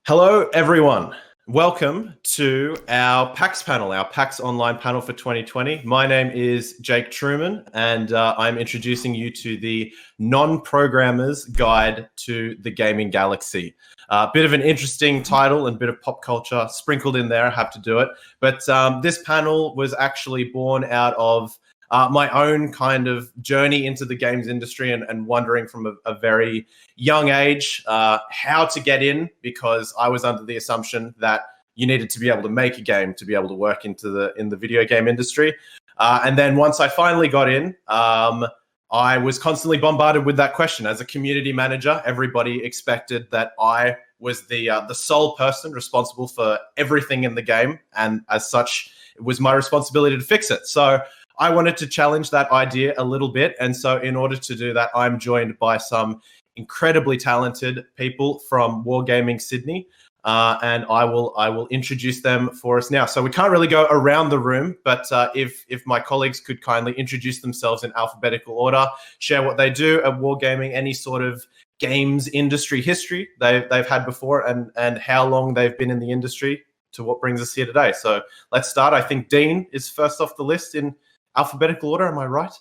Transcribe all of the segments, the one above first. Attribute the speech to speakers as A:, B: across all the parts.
A: Hello, everyone. Welcome to our PAX panel, our PAX online panel for 2020. My name is Jake Truman, and I'm introducing you to the Non-Programmer's Guide to the Gaming Galaxy. A bit of an interesting title and a bit of pop culture sprinkled in there. I have to do it. But this panel was actually born out of my own kind of journey into the games industry and wondering from a very young age how to get in, because I was under the assumption that you needed to be able to make a game to be able to work in the video game industry. And then once I finally got in, I was constantly bombarded with that question. As a community manager, everybody expected that I was the sole person responsible for everything in the game, and as such, it was my responsibility to fix it. So I wanted to challenge that idea a little bit. And so in order to do that, I'm joined by some incredibly talented people from Wargaming Sydney. And I will introduce them for us now. So we can't really go around the room, but if my colleagues could kindly introduce themselves in alphabetical order, share what they do at Wargaming, any sort of games industry history they've had before, and how long they've been in the industry to what brings us here today. So let's start. I think Dean is first off the list in alphabetical order, am I right?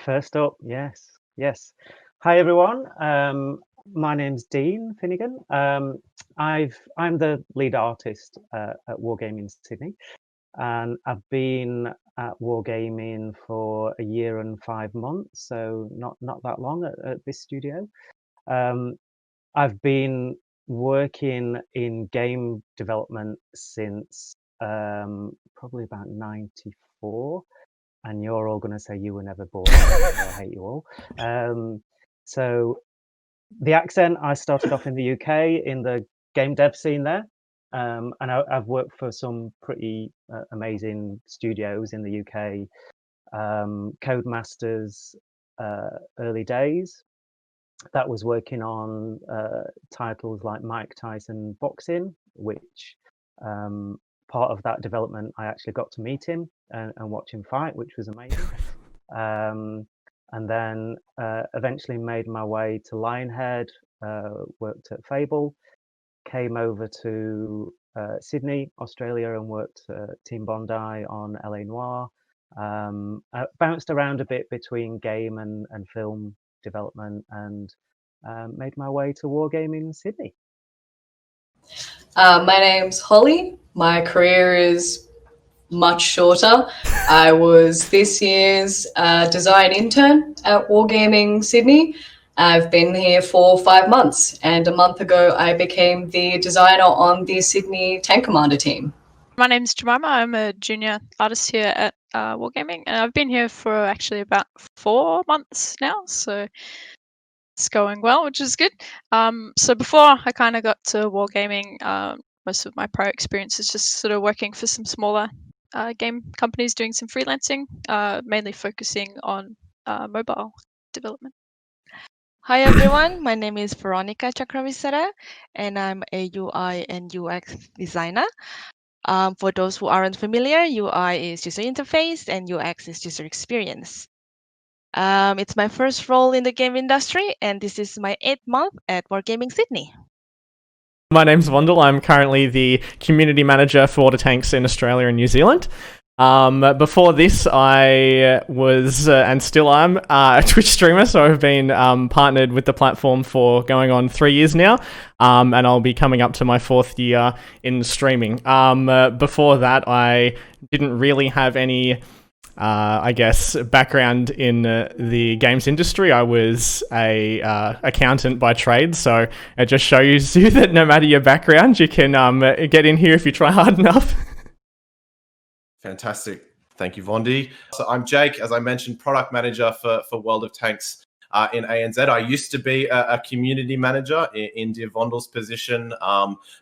B: First up, yes. Hi everyone. My name's Dean Finnegan. I'm the lead artist at Wargaming Sydney, and I've been at Wargaming for a year and 5 months, so not that long at this studio. I've been working in game development since probably about 94. And you're all going to say you were never born. I hate you all. So the accent, I started off in the UK in the game dev scene there. And I've worked for some pretty amazing studios in the UK. Codemasters, early days. That was working on titles like Mike Tyson Boxing, which part of that development, I actually got to meet him and watch him fight, which was amazing. And then eventually made my way to Lionhead, worked at Fable, came over to Sydney, Australia, and worked at Team Bondi on LA Noire. I bounced around a bit between game and film development, and made my way to Wargaming Sydney.
C: My name's Holly. My career is much shorter. I was this year's design intern at Wargaming Sydney. I've been here for 5 months, and a month ago I became the designer on the Sydney Tank Commander team.
D: My name's Jemima. I'm a junior artist here at Wargaming, and I've been here for actually about 4 months now, so it's going well, which is good. So before I kind of got to Wargaming, most of my prior experience is just sort of working for some smaller game companies, doing some freelancing, mainly focusing on mobile development.
E: Hi everyone, my name is Veronica Chakravisara, and I'm a UI and UX designer. For those who aren't familiar, UI is user interface and UX is user experience. It's my first role in the game industry, and this is my 8th month at Wargaming Sydney.
F: My name's Vondel. I'm currently the community manager for water tanks in Australia and New Zealand. Before this, I was, and still am, a Twitch streamer, so I've been partnered with the platform for going on 3 years now, and I'll be coming up to my 4th year in streaming. Before that, I didn't really have any background in the games industry. I was a accountant by trade, so it just shows you that no matter your background, you can get in here if you try hard enough.
A: Fantastic. Thank you, Vondi. So I'm Jake, as I mentioned, product manager for World of Tanks in ANZ. I used to be a community manager in Dear Vondel's position.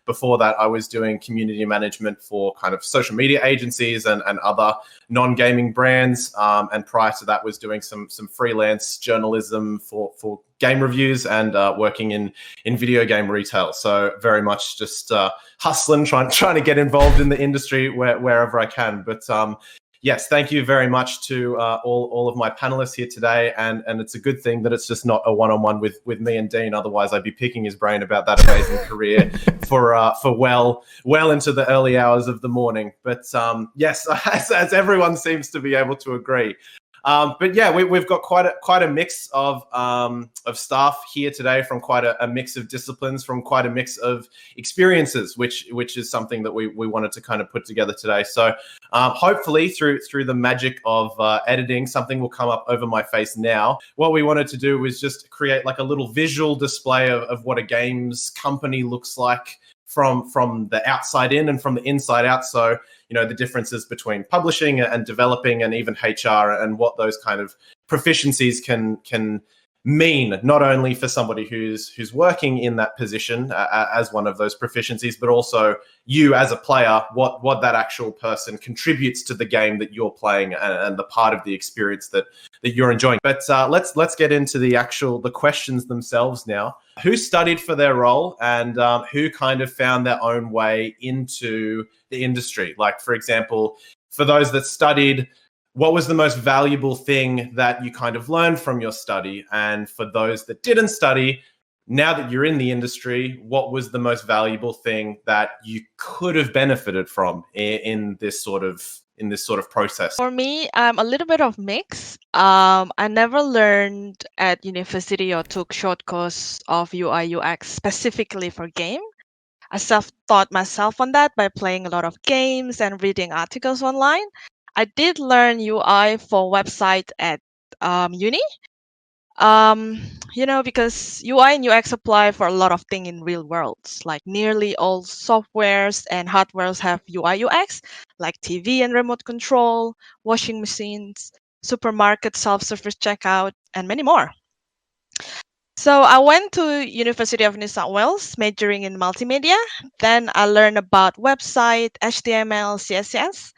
A: Before that, I was doing community management for kind of social media agencies and other non-gaming brands. And prior to that, was doing some freelance journalism for game reviews and working in video game retail. So very much just hustling, trying to get involved in the industry wherever I can. But yes, thank you very much to all of my panelists here today. And it's a good thing that it's just not a one-on-one with me and Dean. Otherwise, I'd be picking his brain about that amazing career for well into the early hours of the morning. But yes, as everyone seems to be able to agree. But yeah, we've got quite a mix of staff here today, from quite a mix of disciplines, from quite a mix of experiences, which is something that we wanted to kind of put together today. So hopefully through the magic of editing, something will come up over my face now. What we wanted to do was just create like a little visual display of what a games company looks like from the outside in and from the inside out. So, you know, the differences between publishing and developing and even HR, and what those kind of proficiencies can mean, not only for somebody who's working in that position as one of those proficiencies, but also you as a player, what that actual person contributes to the game that you're playing and the part of the experience that you're enjoying. But let's get into the questions themselves now. Who studied for their role, and who kind of found their own way into the industry? Like, for example, for those that studied, what was the most valuable thing that you kind of learned from your study? And for those that didn't study, now that you're in the industry, what was the most valuable thing that you could have benefited from in this sort of process?
E: For me, I'm a little bit of mix. I never learned at university or took short course of UI UX specifically for game. I self-taught myself on that by playing a lot of games and reading articles online. I did learn UI for website at uni. Because UI and UX apply for a lot of things in real worlds. Like nearly all softwares and hardwares have UI UX, like TV and remote control, washing machines, supermarket self-service checkout, and many more. So I went to University of New South Wales, majoring in multimedia. Then I learned about website, HTML, CSS.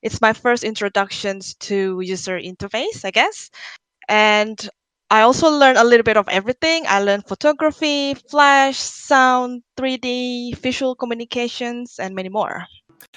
E: It's my first introductions to user interface, I guess. And I also learned a little bit of everything. I learned photography, flash, sound, 3D, visual communications, and many more.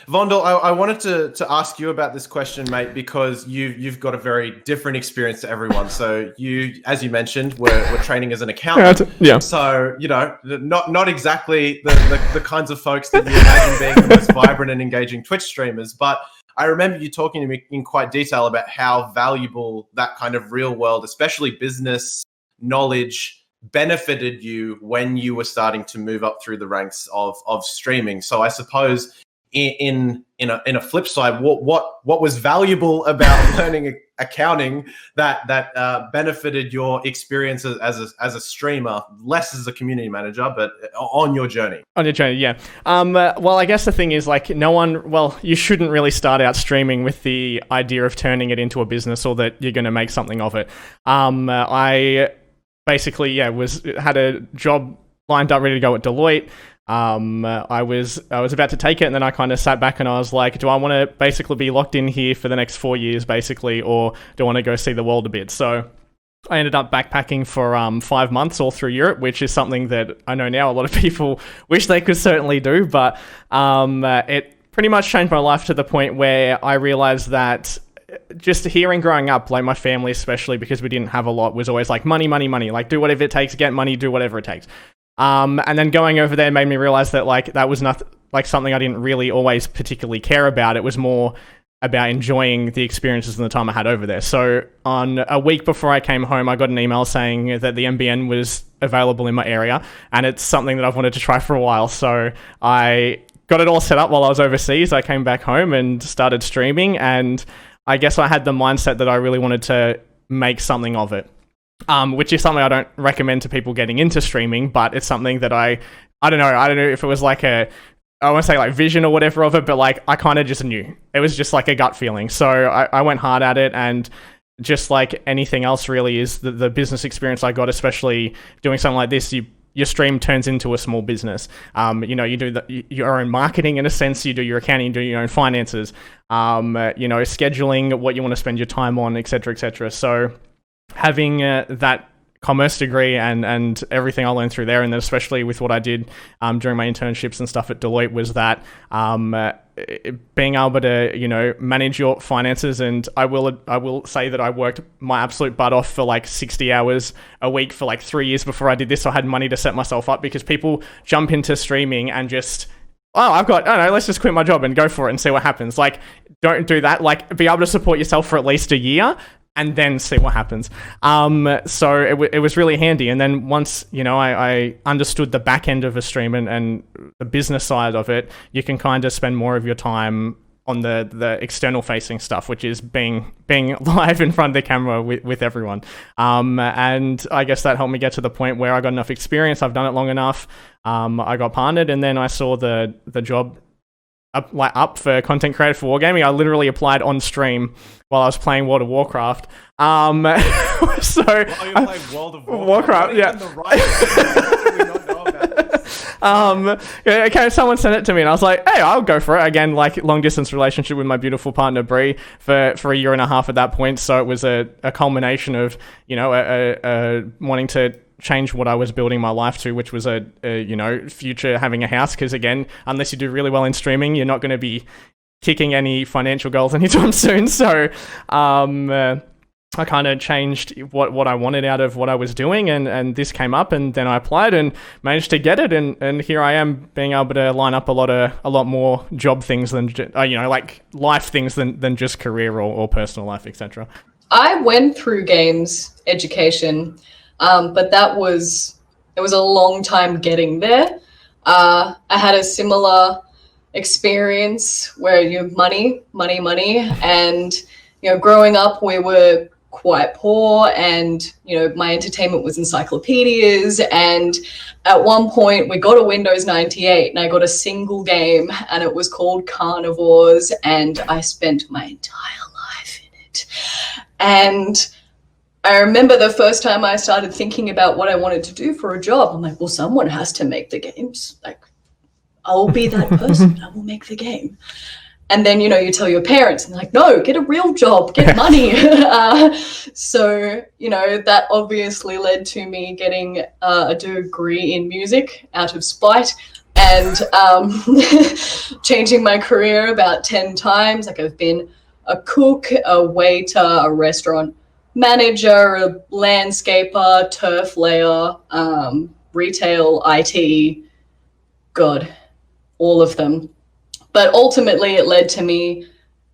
A: Vondel, I wanted to ask you about this question, mate, because you've got a very different experience to everyone. So you, as you mentioned, were training as an accountant.
F: Yeah.
A: So, you know, not exactly the kinds of folks that you imagine being the most vibrant and engaging Twitch streamers. But I remember you talking to me in quite detail about how valuable that kind of real world, especially business knowledge, benefited you when you were starting to move up through the ranks of streaming. So I suppose in a flip side, what was valuable about learning accounting that benefited your experience as a streamer, less as a community manager, but on your journey? On your journey,
F: yeah. Well, I guess the thing is, like, you shouldn't really start out streaming with the idea of turning it into a business or that you're going to make something of it. I basically, had a job lined up ready to go at Deloitte. I was about to take it, and then I kind of sat back and I was like, do I want to basically be locked in here for the next 4 years, basically, or do I want to go see the world a bit? So I ended up backpacking for 5 months all through Europe, which is something that I know now a lot of people wish they could certainly do, but it pretty much changed my life to the point where I realized that just hearing growing up, like my family especially, because we didn't have a lot, was always like money, like do whatever it takes, get money, do whatever it takes. And then going over there made me realize that like that was not like something I didn't really always particularly care about. It was more about enjoying the experiences and the time I had over there. So on a week before I came home, I got an email saying that the MBN was available in my area, and it's something that I've wanted to try for a while. So I got it all set up while I was overseas. I came back home and started streaming, and I guess I had the mindset that I really wanted to make something of it. Which is something I don't recommend to people getting into streaming, but it's something that I don't know if it was like I want to say like vision or whatever of it, but like I kind of just knew. It was just like a gut feeling. So I went hard at it, and just like anything else really is the business experience I got, especially doing something like this, your stream turns into a small business. You do your own marketing in a sense, you do your accounting, you do your own finances, scheduling what you want to spend your time on, etc., etc. So having that commerce degree and everything I learned through there, and then especially with what I did during my internships and stuff at Deloitte, was that being able to manage your finances. And I will say that I worked my absolute butt off for like 60 hours a week for like 3 years before I did this. So I had money to set myself up, because people jump into streaming and just, I don't know, let's just quit my job and go for it and see what happens. Like, don't do that. Like, be able to support yourself for at least a year and then see what happens. So it was really handy. And then once, I understood the back end of a stream and the business side of it, you can kind of spend more of your time on the external facing stuff, which is being live in front of the camera with everyone. And I guess that helped me get to the point where I got enough experience. I've done it long enough. I got partnered, and then I saw the job up for content creator for Wargaming. I literally applied on stream while I was playing World of Warcraft.
A: While you're playing World of
F: Warcraft, yeah. Okay, someone sent it to me and I was like, hey, I'll go for it. Again, like, long distance relationship with my beautiful partner Bree for a year and a half at that point. So it was a culmination of, wanting to change what I was building my life to, which was a future having a house. Because again, unless you do really well in streaming, you're not going to be kicking any financial goals anytime soon. So I kind of changed what I wanted out of what I was doing, and this came up, and then I applied and managed to get it, and here I am, being able to line up a lot more job things than like life things than just career or personal life, etc.
C: I went through games education, but it was a long time getting there. I had a similar experience where you have money, and growing up we were quite poor, and my entertainment was encyclopedias, and at one point we got a Windows 98 and I got a single game, and it was called Carnivores, and I spent my entire life in it. And I remember the first time I started thinking about what I wanted to do for a job, I'm like, well, someone has to make the games. Like, I'll be that person. I will make the game. And then, you tell your parents, and they're like, no, get a real job, get money. So, that obviously led to me getting a degree in music out of spite, and changing my career about 10 times. Like, I've been a cook, a waiter, a restaurant manager, a landscaper, turf layer, retail, IT, God, all of them. But ultimately it led to me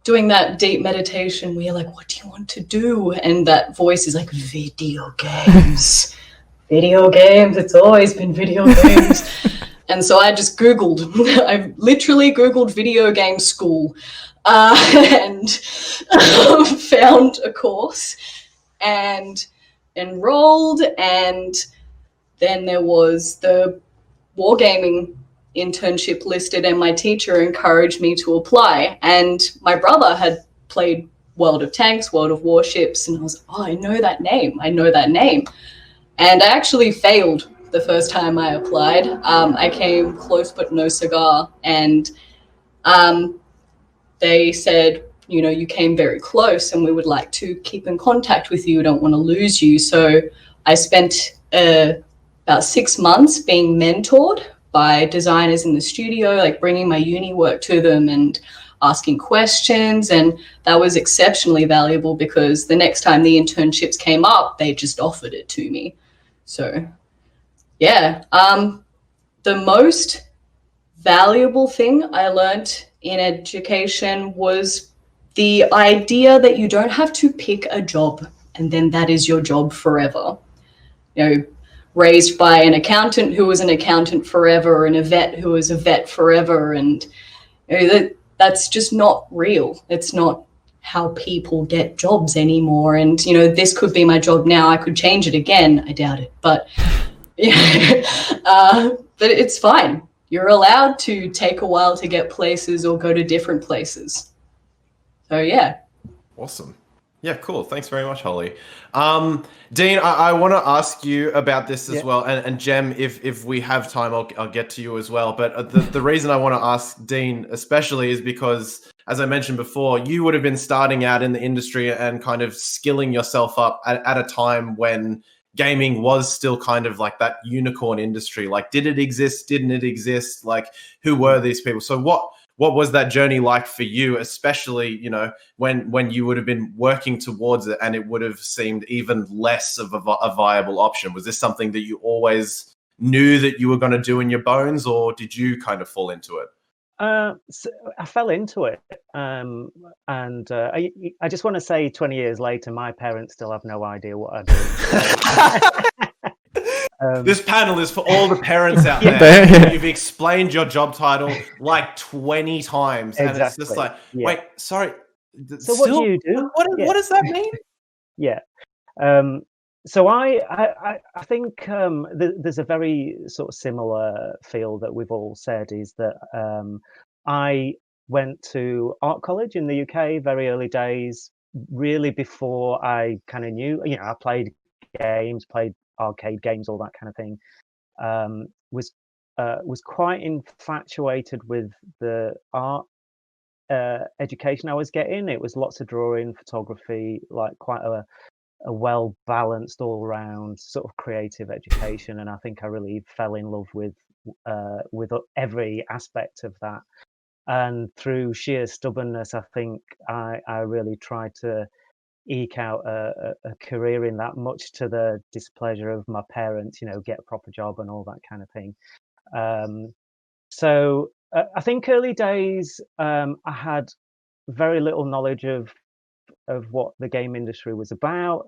C: doing that deep meditation where you're like, what do you want to do? And that voice is like, video games. Video games, it's always been video games. And so I just Googled, I literally Googled video game school, and found a course and enrolled, and then there was the Wargaming internship listed, and my teacher encouraged me to apply. And my brother had played World of Tanks, World of Warships, and I was like, I know that name. And I actually failed the first time I applied. I came close but no cigar, and they said, you came very close and we would like to keep in contact with you. We don't want to lose you. So I spent about 6 months being mentored by designers in the studio, like bringing my uni work to them and asking questions. And that was exceptionally valuable, because the next time the internships came up, they just offered it to me. So yeah, the most valuable thing I learned in education was the idea that you don't have to pick a job and then that is your job forever. Raised by an accountant who was an accountant forever, and a vet who was a vet forever, and that's just not real. It's not how people get jobs anymore. And this could be my job now. I could change it again. I doubt it, but yeah, but it's fine. You're allowed to take a while to get places or go to different places. So yeah.
A: Awesome. Yeah, cool. Thanks very much, Holly. Dean, I want to ask you about this as well. And Jem, if we have time, I'll get to you as well. But the reason I want to ask Dean especially is because, as I mentioned before, you would have been starting out in the industry and kind of skilling yourself up at a time when gaming was still kind of like that unicorn industry. Like, did it exist? Didn't it exist? Like, who were these people? So what was that journey like for you, especially, you know, when you would have been working towards it and it would have seemed even less of a viable option? Was this something that you always knew that you were going to do in your bones, or did you kind of fall into it?
B: So I fell into it, and I just want to say, 20 years later, my parents still have no idea what I do.
A: This panel is for all the parents out there. You've explained your job title like 20 times, and it's just like, wait, sorry.
B: So what do you do?
A: What does that mean?
B: Yeah. So I think there's a very sort of similar feel that we've all said, is that I went to art college in the UK very early days, really before I kind of knew, you know, I played games, played arcade games, all that kind of thing. Was quite infatuated with the art education I was getting. It was lots of drawing, photography, like quite a well balanced all round sort of creative education, and I think I really fell in love with every aspect of that. And through sheer stubbornness, I think I really tried to eke out a career in that, much to the displeasure of my parents, you know, get a proper job and all that kind of thing. So I think early days, I had very little knowledge of what the game industry was about.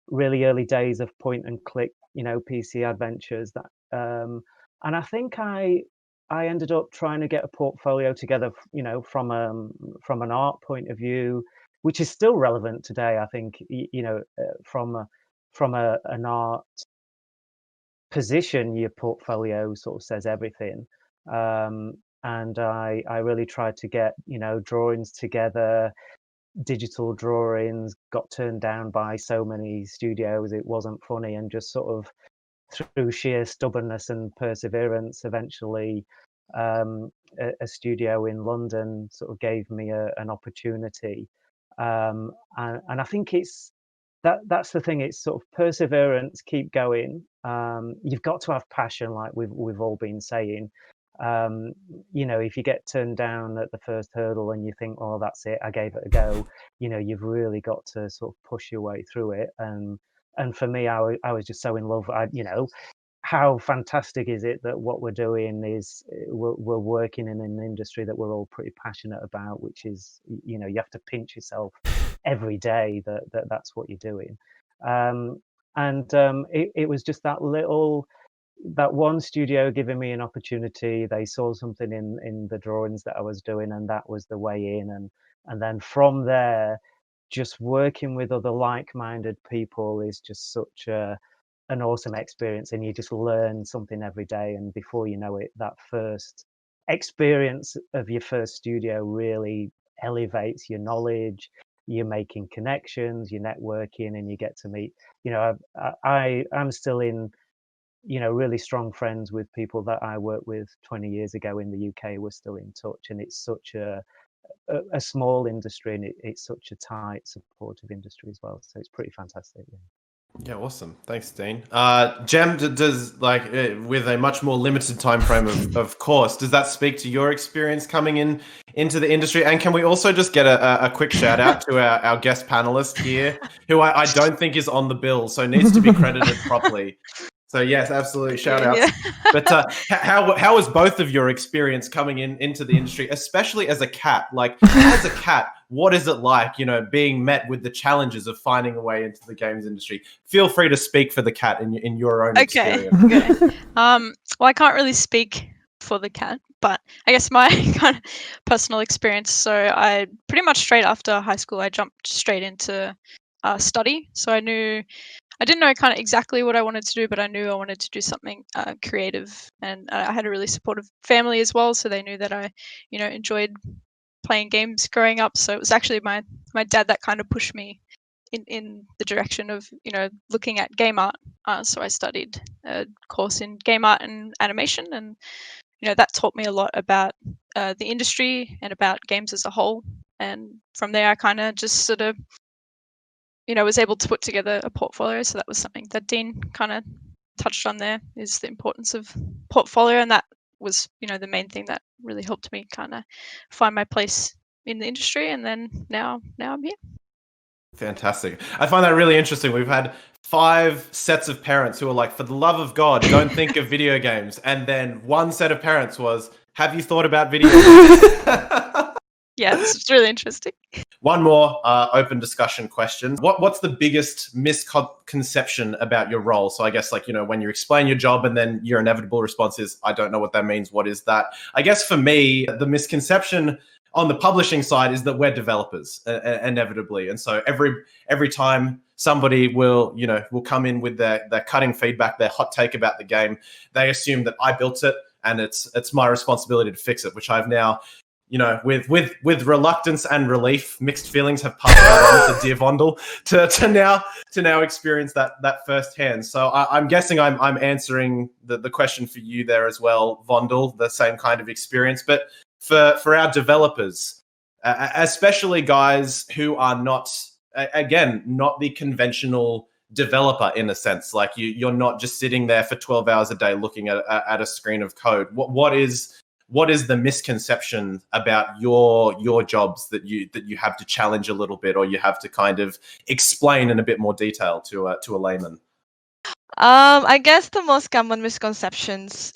B: Really early days of point and click, you know, PC adventures. That and I think I ended up trying to get a portfolio together, you know, from an art point of view, which is still relevant today. I think, you know, from an art position, your portfolio sort of says everything. And I really tried to get, you know, drawings together, digital drawings, got turned down by so many studios, it wasn't funny, and just sort of through sheer stubbornness and perseverance, eventually a studio in London sort of gave me an opportunity. And I think that's the thing, it's sort of perseverance, keep going. You've got to have passion, like we've all been saying. You know, if you get turned down at the first hurdle and you think, oh, that's it, I gave it a go, you know, you've really got to sort of push your way through it. And for me, I was just so in love. You know, how fantastic is it that what we're doing is we're working in an industry that we're all pretty passionate about, which is, you know, you have to pinch yourself every day that's what you're doing. It was just that one studio giving me an opportunity. They saw something in the drawings that I was doing, and that was the way in. And then from there, just working with other like-minded people is just such an awesome experience, and you just learn something every day. And before you know it, that first experience of your first studio really elevates your knowledge. You're making connections, you're networking, and you get to meet, you know, I'm still in, you know, really strong friends with people that I worked with 20 years ago in the UK. We're still in touch, and it's such a small industry, and it's such a tight, supportive industry as well. So it's pretty fantastic.
A: Yeah, awesome. Thanks, Dean. Jem, does like with a much more limited time frame, of course, does that speak to your experience coming into the industry? And can we also just get a quick shout out to our guest panelist here, who I don't think is on the bill, so needs to be credited properly. So yes, absolutely, shout out. Yeah. But how was both of your experience coming into the industry, especially as a cat? Like, as a cat, what is it like, you know, being met with the challenges of finding a way into the games industry? Feel free to speak for the cat in your own experience.
D: Okay. Well, I can't really speak for the cat, but I guess my kind of personal experience. So I pretty much straight after high school, I jumped straight into study. So I didn't know kind of exactly what I wanted to do, but I knew I wanted to do something creative, and I had a really supportive family as well, so they knew that I, you know, enjoyed playing games growing up. So it was actually my dad that kind of pushed me in the direction of, you know, looking at game art. So I studied a course in game art and animation, and you know, that taught me a lot about the industry and about games as a whole. And from there, I kind of just sort of was able to put together a portfolio. So that was something that Dean kind of touched on there, is the importance of portfolio. And that was, the main thing that really helped me kind of find my place in the industry. And then now I'm here.
A: Fantastic. I find that really interesting. We've had 5 sets of parents who are like, for the love of God, don't think of video games. And then one set of parents was, have you thought about video games?
D: Yeah, it's really interesting.
A: One more open discussion question. What's the biggest misconception about your role? So I guess when you explain your job and then your inevitable response is, I don't know what that means. What is that? I guess for me, the misconception on the publishing side is that we're developers inevitably. And so every time somebody will come in with their cutting feedback, their hot take about the game, they assume that I built it and it's my responsibility to fix it, which I've now, with reluctance and relief, mixed feelings, have passed that on to dear Vondel to now experience that firsthand. So I'm guessing I'm answering the question for you there as well, Vondel, the same kind of experience. But for our developers, especially guys who are not the conventional developer in a sense, like you're not just sitting there for 12 hours a day looking at a screen of code. What is the misconception about your jobs that you have to challenge a little bit, or you have to kind of explain in a bit more detail to a layman?
E: I guess the most common misconceptions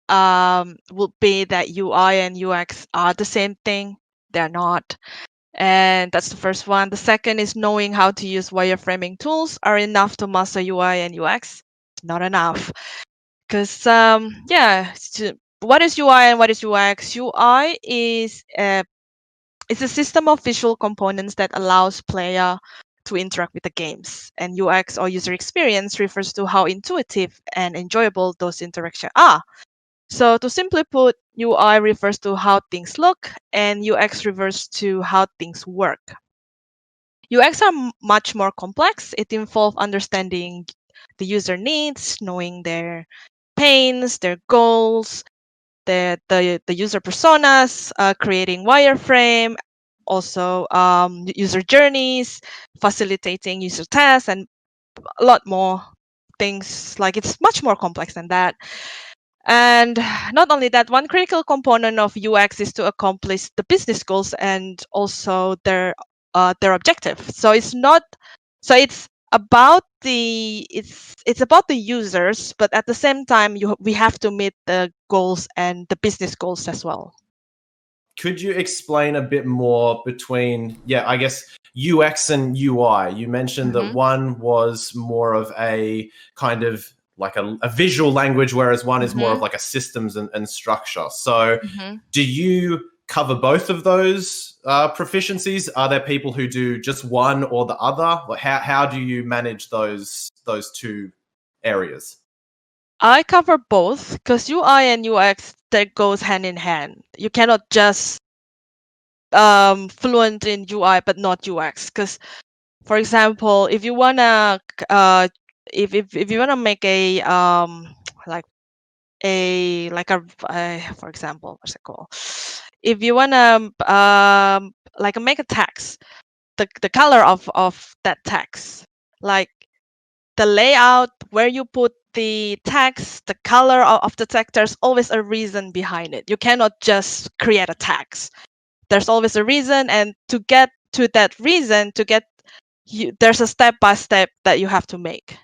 E: would be that UI and UX are the same thing. They're not. And that's the first one. The second is knowing how to use wireframing tools are enough to master UI and UX. Not enough. Because, what is UI and what is UX? UI is it's a system of visual components that allows player to interact with the games. And UX, or user experience, refers to how intuitive and enjoyable those interactions are. So to simply put, UI refers to how things look, and UX refers to how things work. UX are much more complex. It involves understanding the user needs, knowing their pains, their goals, the user personas, creating wireframe, also user journeys, facilitating user tasks, and a lot more things. Like, it's much more complex than that. And not only that, one critical component of UX is to accomplish the business goals and also their objective. So it's about the users, but at the same time we have to meet the goals and the business goals as well.
A: Could you explain a bit more between, I guess, UX and UI? You mentioned that one was more of a kind of like a visual language, whereas one is more of like a systems and structure. So do you cover both of those proficiencies? Are there people who do just one or the other? Like how do you manage those two areas?
E: I cover both, because UI and UX, that goes hand in hand. You cannot just fluent in UI but not UX, because, for example, if you wanna if you wanna make a for example, what's it called? If you wanna make a text, the color of that text, like the layout, where you put the text, the color of the text, there's always a reason behind it. You cannot just create a text. There's always a reason, and to get to that reason, there's a step-by-step that you have to make,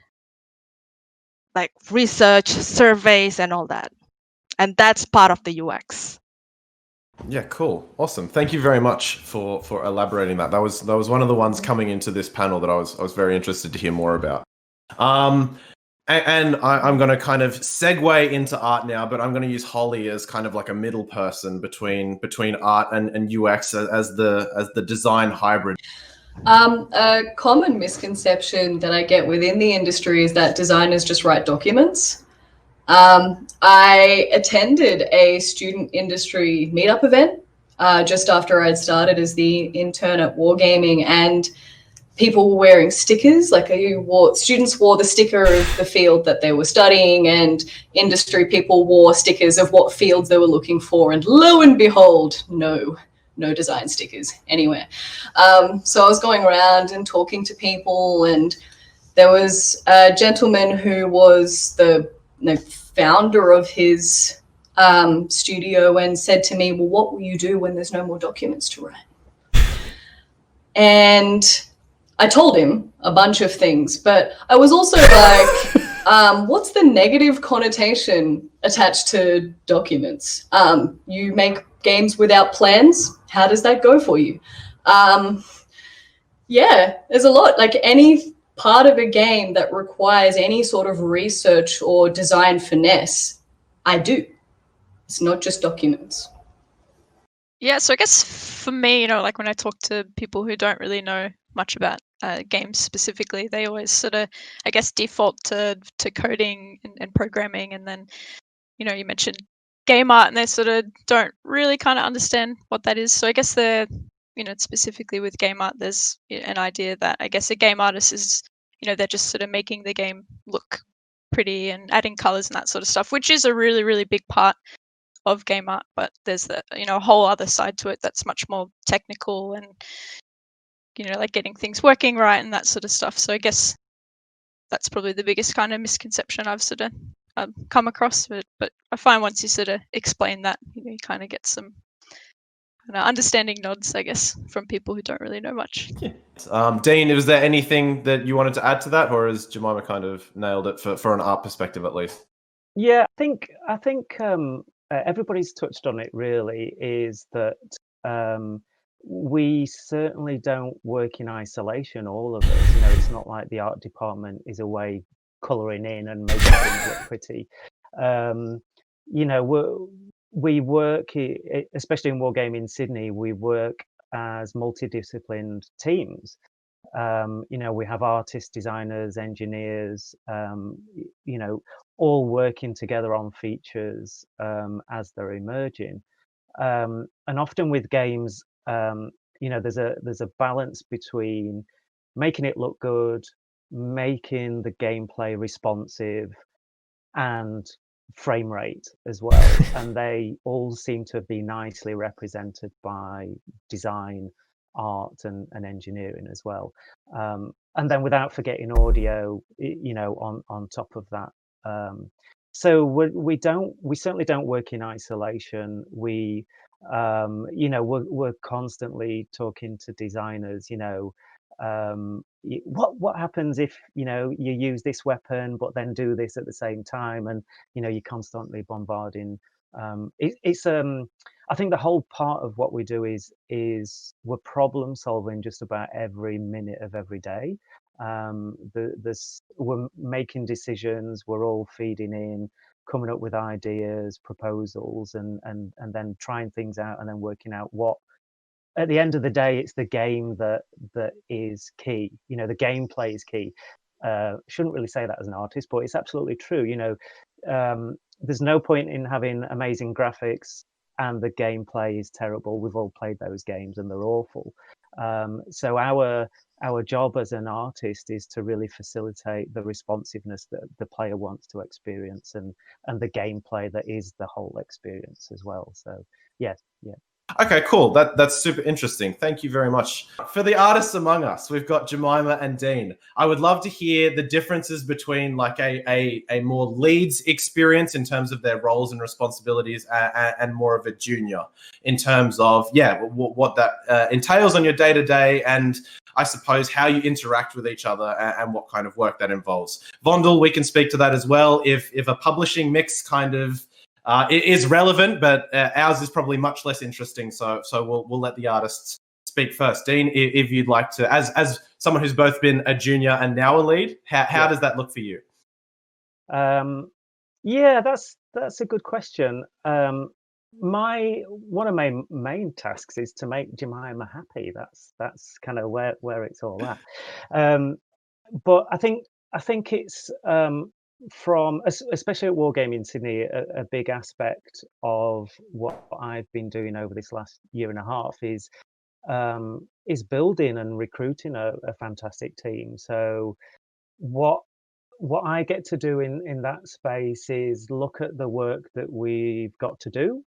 E: like research, surveys, and all that. And that's part of the UX.
A: Yeah, cool. Awesome. Thank you very much for elaborating that. That was one of the ones coming into this panel that I was very interested to hear more about. And I'm going to kind of segue into art now, but I'm going to use Holly as kind of like a middle person between art and UX as the design hybrid.
C: A common misconception that I get within the industry is that designers just write documents. I attended a student industry meetup event just after I'd started as the intern at Wargaming, and people were wearing stickers. Like students wore the sticker of the field that they were studying, and industry people wore stickers of what fields they were looking for. And lo and behold, no, no design stickers anywhere. So I was going around and talking to people, and there was a gentleman who was the founder of his studio and said to me, well, what will you do when there's no more documents to write? And I told him a bunch of things, but I was also like, what's the negative connotation attached to documents? You make games without plans. How does that go for you? Yeah, there's a lot. Like any part of a game that requires any sort of research or design finesse, I do. It's not just documents.
D: Yeah, so I guess for me, like when I talk to people who don't really know much about games specifically, they always sort of, I guess, default to coding and programming, and then, you mentioned game art, and they sort of don't really kind of understand what that is. So I guess specifically with game art, there's an idea that I guess a game artist is, they're just sort of making the game look pretty and adding colors and that sort of stuff, which is a really, really big part of game art. But there's the, a whole other side to it that's much more technical and, like getting things working right and that sort of stuff. So I guess that's probably the biggest kind of misconception I've sort of come across. But I find once you sort of explain that, you kind of get some understanding nods, I guess, from people who don't really know much.
A: Dean, was there anything that you wanted to add to that, or has Jemima kind of nailed it for an art perspective at least?
B: Yeah, I think everybody's touched on it. Really, is that we certainly don't work in isolation. All of us, it's not like the art department is away colouring in and making things look pretty. We work, especially in Wargaming Sydney, we work as multidisciplined teams. We have artists, designers, engineers, all working together on features as they're emerging. And often with games, there's a balance between making it look good, making the gameplay responsive, and frame rate as well. And they all seem to be nicely represented by design, art, and engineering as well. And then without forgetting audio, on top of that. So we certainly don't work in isolation. We're constantly talking to designers. What happens if you use this weapon but then do this at the same time, and you're constantly bombarding. I think the whole part of what we do is we're problem solving just about every minute of every day. We're making decisions, we're all feeding in, coming up with ideas, proposals, and then trying things out and then working out what. At the end of the day, it's the game that is key. The gameplay is key. Shouldn't really say that as an artist, but it's absolutely true. There's no point in having amazing graphics and the gameplay is terrible. We've all played those games and they're awful. So our job as an artist is to really facilitate the responsiveness that the player wants to experience, and the gameplay that is the whole experience as well. So yeah.
A: Okay, cool. That's super interesting. Thank you very much. For the artists among us, we've got Jemima and Dean. I would love to hear the differences between like a more leads experience in terms of their roles and responsibilities and more of a junior in terms of, what that entails on your day-to-day, and I suppose how you interact with each other and what kind of work that involves. Vondel, we can speak to that as well. If a publishing mix kind of it is relevant, but ours is probably much less interesting. So we'll let the artists speak first. Dean, if you'd like to, as someone who's both been a junior and now a lead, how does that look for you?
B: That's a good question. One of my main tasks is to make Jemima happy. That's kind of where it's all at. But I think it's from, especially at Wargaming Sydney, a big aspect of what I've been doing over this last year and a half is building and recruiting a fantastic team. So what I get to do in that space is look at the work that we've got to do,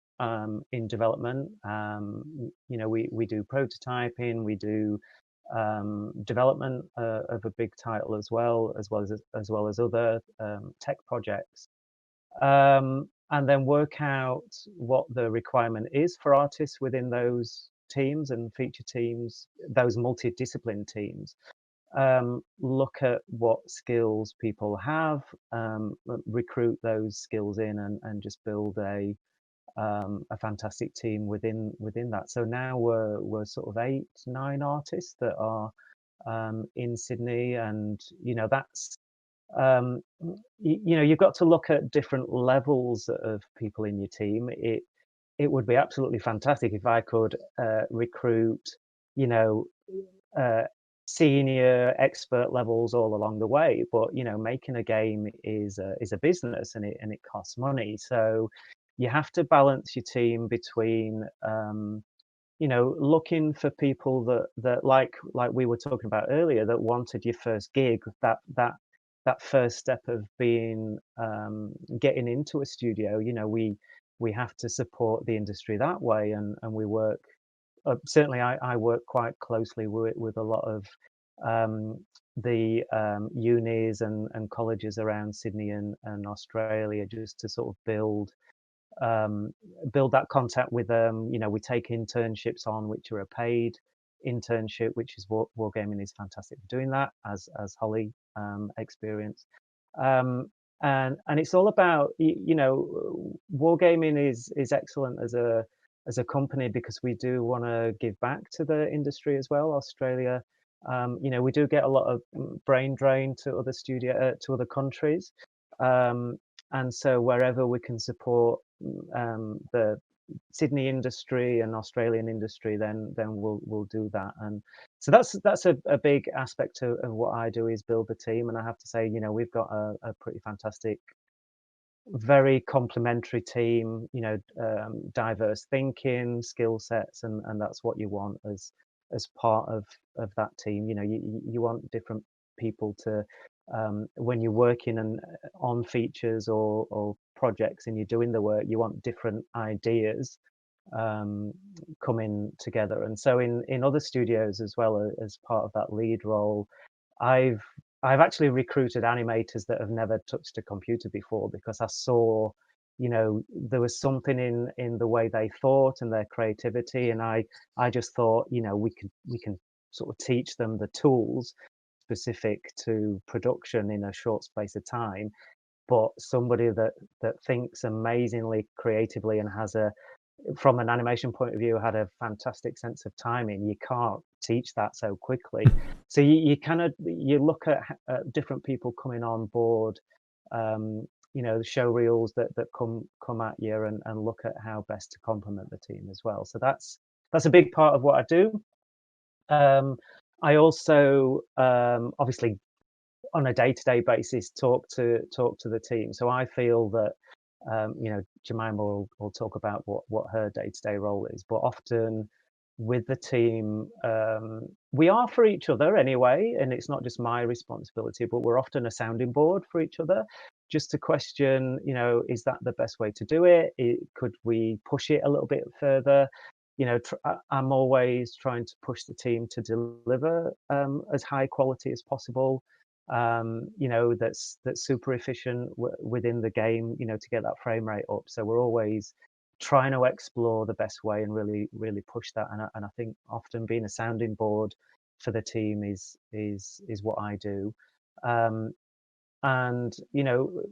B: in development. You know, we do prototyping, we do development of a big title as well as other tech projects, and then work out what the requirement is for artists within those teams and feature teams, those multidiscipline teams. Look at what skills people have, recruit those skills in, and just build a fantastic team within that. So now we're sort of 8-9 artists that are in Sydney, and you know that's you know, you've got to look at different levels of people in your team. It would be absolutely fantastic if I could recruit, you know, senior expert levels all along the way. But you know, making a game is a business, and it costs money. So you have to balance your team between you know, looking for people that like we were talking about earlier, that wanted your first gig, that first step of being getting into a studio. You know, we have to support the industry that way, and we work. Certainly, I work quite closely with a lot of the unis and colleges around Sydney and Australia, just to sort of build that contact with them. You know, we take internships on, which are a paid internship, which is what Wargaming is fantastic for doing that, as Holly experienced. And it's all about, you know, Wargaming is excellent as a company because we do want to give back to the industry as well. Australia, you know, we do get a lot of brain drain to other countries, and so wherever we can support the Sydney industry and Australian industry, then we'll do that. And so that's a big aspect of what I do, is build the team. And I have to say, you know, we've got a pretty fantastic, very complementary team, you know, diverse thinking, skill sets, and that's what you want as part of that team. You know, you want different people to when you're working on features or projects and you're doing the work, you want different ideas coming together. And so in other studios, as well as part of that lead role, I've actually recruited animators that have never touched a computer before, because I saw, you know, there was something in the way they thought and their creativity, and I just thought, you know, we can sort of teach them the tools specific to production in a short space of time. But somebody that thinks amazingly creatively and has from an animation point of view, had a fantastic sense of timing, you can't teach that so quickly. So you kind of, you look at different people coming on board, you know, the show reels that come at you, and look at how best to complement the team as well. So that's a big part of what I do. I also obviously on a day-to-day basis talk to the team. So I feel that you know, Jemima will talk about what her day-to-day role is, but often with the team, we are for each other anyway, and it's not just my responsibility, but we're often a sounding board for each other, just to question, you know, is that the best way to do it? Could we push it a little bit further? You know, I'm always trying to push the team to deliver as high quality as possible. You know, that's super efficient within the game, you know, to get that frame rate up. So we're always trying to explore the best way and really push that. And I think often being a sounding board for the team is what I do. And you know,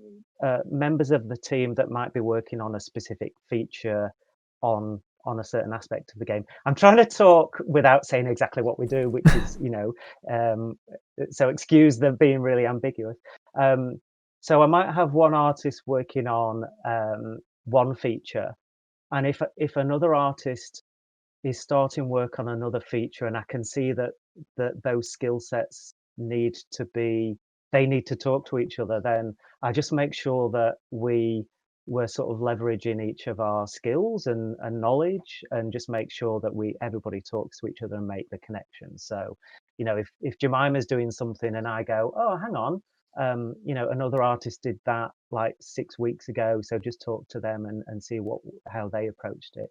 B: members of the team that might be working on a specific feature on a certain aspect of the game. I'm trying to talk without saying exactly what we do, which is, you know, so excuse them being really ambiguous. So I might have one artist working on one feature, and if another artist is starting work on another feature, and I can see that those skill sets need to talk to each other, then I just make sure that we're sort of leveraging each of our skills and knowledge, and just make sure that everybody talks to each other and make the connection. So, you know, if Jemima's doing something and I go, oh, hang on, another artist did that like 6 weeks ago. So just talk to them and see how they approached it.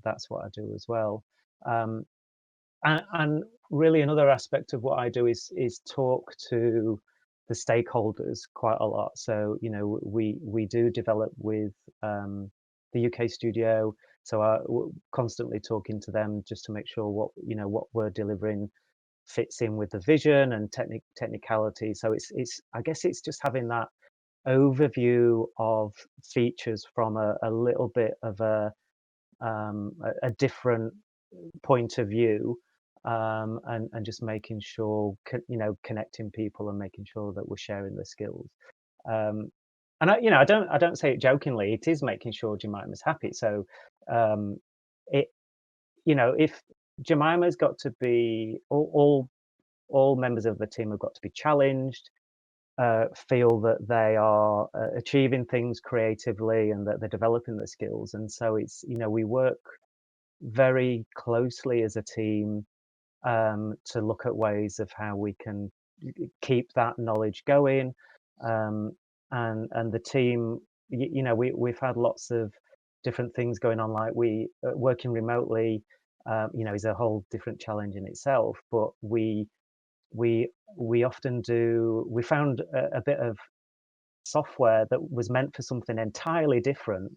B: That's what I do as well. And really another aspect of what I do is talk to the stakeholders quite a lot. So, we do develop with the UK studio. So we're constantly talking to them just to make sure what we're delivering fits in with the vision and technicality. So I guess it's just having that overview of features from a little bit of a different point of view, and just making sure connecting people and making sure that we're sharing the skills. And I don't say it jokingly. It is making sure Jemima's happy. So it if Jemima's got to be all members of the team have got to be challenged, feel that they are achieving things creatively and that they're developing the skills. And so it's we work very closely as a team to look at ways of how we can keep that knowledge going. And the team, we've had lots of different things going on, like working remotely, is a whole different challenge in itself. But we often we found a bit of software that was meant for something entirely different.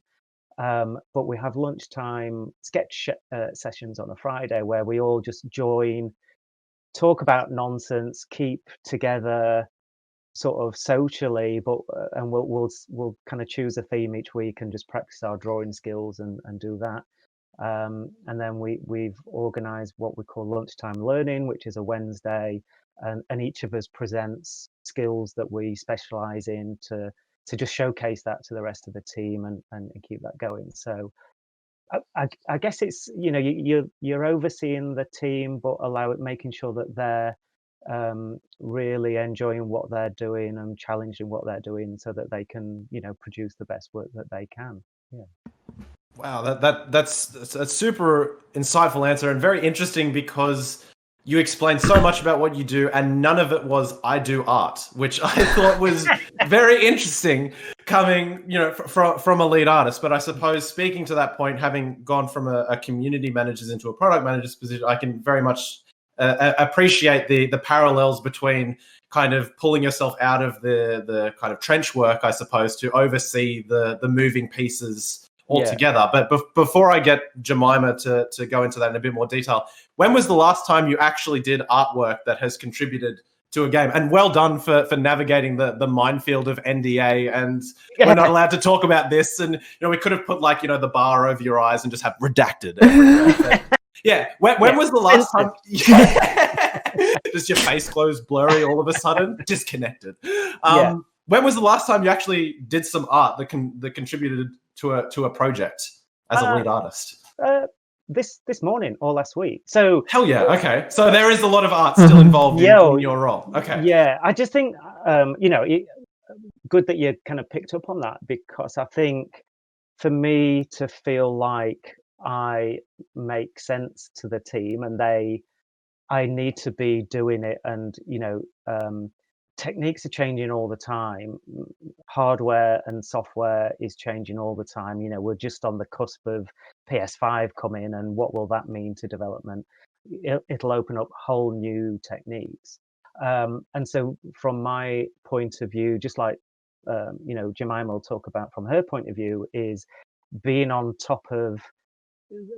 B: But we have lunchtime sketch sessions on a Friday where we all just join, talk about nonsense, keep together sort of socially, but and we'll kind of choose a theme each week and just practice our drawing skills and do that. And then we've organized what we call Lunchtime Learning, which is a Wednesday, and each of us presents skills that we specialize in to just showcase that to the rest of the team and keep that going. So I guess it's you're overseeing the team, but making sure that they're really enjoying what they're doing and challenging what they're doing, so that they can produce the best work that they can. Yeah.
A: Wow, that's a super insightful answer and very interesting, because you explained so much about what you do and none of it was I do art, which I thought was very interesting coming from a lead artist. But I suppose, speaking to that point, having gone from a community manager's into a product manager's position, I can very much appreciate the parallels between kind of pulling yourself out of the kind of trench work, I suppose, to oversee the moving pieces altogether. Yeah. But before I get Jemima to go into that in a bit more detail, when was the last time you actually did artwork that has contributed to a game? And well done for navigating the minefield of NDA and we're not allowed to talk about this. And we could have put the bar over your eyes and just have redacted everywhere. Yeah. When was the last time? Just your face glows blurry all of a sudden, disconnected. When was the last time you actually did some art that contributed to a project as a lead artist?
B: This morning or last week. So
A: hell yeah. Okay. So there is a lot of art still involved in your role. Okay.
B: Yeah. I just think, good that you kind of picked up on that, because I think for me to feel like I make sense to the team and I need to be doing it, and techniques are changing all the time. Hardware and software is changing all the time. We're just on the cusp of PS5 coming, and what will that mean to development? It'll open up whole new techniques. And so from my point of view, just like Jemima will talk about from her point of view, is being on top of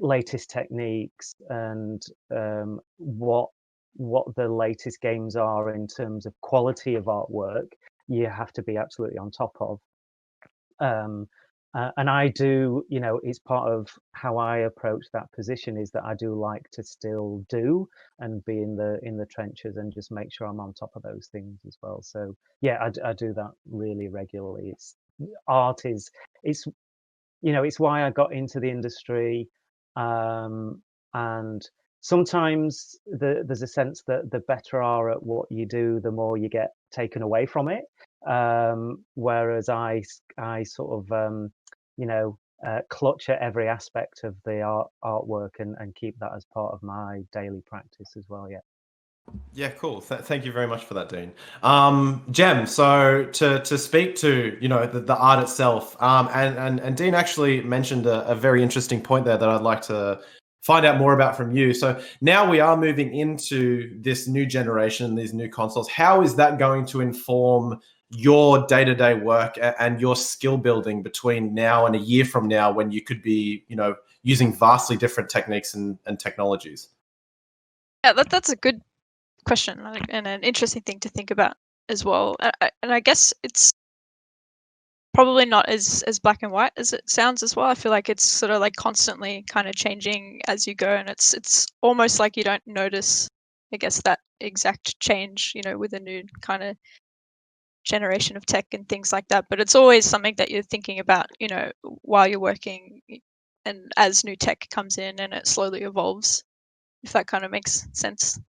B: latest techniques and what the latest games are in terms of quality of artwork. You have to be absolutely on top of. And I do, it's part of how I approach that position, is that I do like to still do and be in the trenches and just make sure I'm on top of those things as well. So yeah, I do that really regularly. It's why I got into the industry. And sometimes there's a sense that the better you are at what you do, the more you get taken away from it. Whereas I sort of clutch at every aspect of the artwork and keep that as part of my daily practice as well. Yeah.
A: Yeah, cool. Thank you very much for that, Dean. Jem, so to speak to the art itself, and Dean actually mentioned a very interesting point there that I'd like to find out more about from you. So now we are moving into this new generation, these new consoles. How is that going to inform your day-to-day work and your skill building between now and a year from now, when you could be, using vastly different techniques and technologies?
D: Yeah, that's a good question, and an interesting thing to think about as well. And I guess it's probably not as black and white as it sounds as well. I feel like it's sort of like constantly kind of changing as you go, and it's almost like you don't notice, I guess, that exact change, with a new kind of generation of tech and things like that. But it's always something that you're thinking about, while you're working, and as new tech comes in and it slowly evolves, if that kind of makes sense.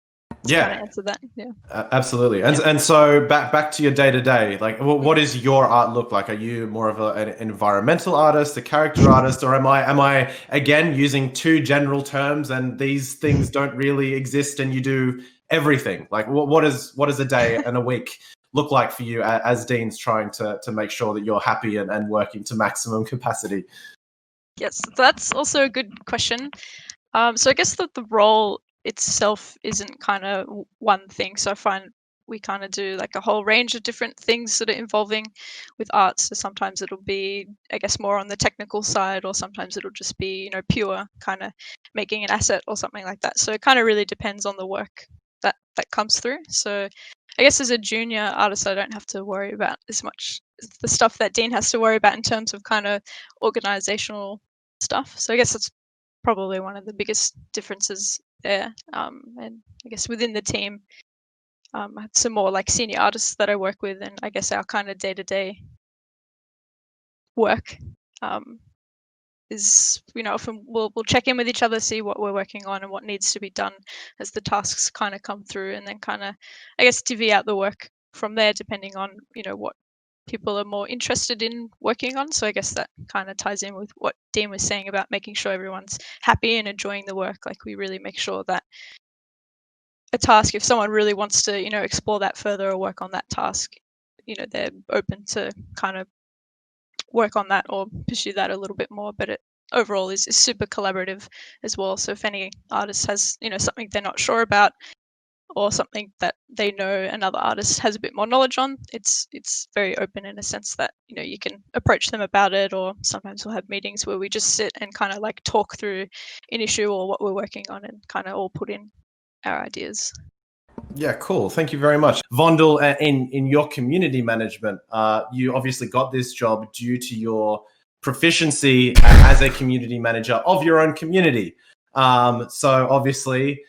A: Yeah,
D: kind of answer that. Yeah,
A: absolutely. And so back to your day to day, like what does your art look like? Are you more of an environmental artist, a character artist, or am I again using two general terms and these things don't really exist and you do everything? Like what is a day and a week look like for you as Dean's trying to make sure that you're happy and working to maximum capacity?
D: Yes, that's also a good question. So I guess that the role itself isn't kind of one thing. So I find we kind of do like a whole range of different things that are involving with art. So sometimes it'll be, I guess, more on the technical side, or sometimes it'll just be, pure kind of making an asset or something like that. So it kind of really depends on the work that comes through. So I guess as a junior artist, I don't have to worry about as much the stuff that Dean has to worry about in terms of kind of organizational stuff. So I guess that's probably one of the biggest differences there. And I guess within the team, I have some more like senior artists that I work with, and I guess our kind of day-to-day work is, often we'll check in with each other, see what we're working on and what needs to be done as the tasks kind of come through, and then kind of, I guess, divvy out the work from there, depending on, what people are more interested in working on. So I guess that kind of ties in with what Dean was saying about making sure everyone's happy and enjoying the work. Like, we really make sure that a task, if someone really wants to, explore that further or work on that task, they're open to kind of work on that or pursue that a little bit more. But it overall is super collaborative as well. So if any artist has, something they're not sure about, or something that they know another artist has a bit more knowledge on, it's very open in a sense that, you can approach them about it, or sometimes we'll have meetings where we just sit and kind of like talk through an issue or what we're working on and kind of all put in our ideas.
A: Yeah, cool. Thank you very much. Vondel, in your community management, you obviously got this job due to your proficiency as a community manager of your own community. So obviously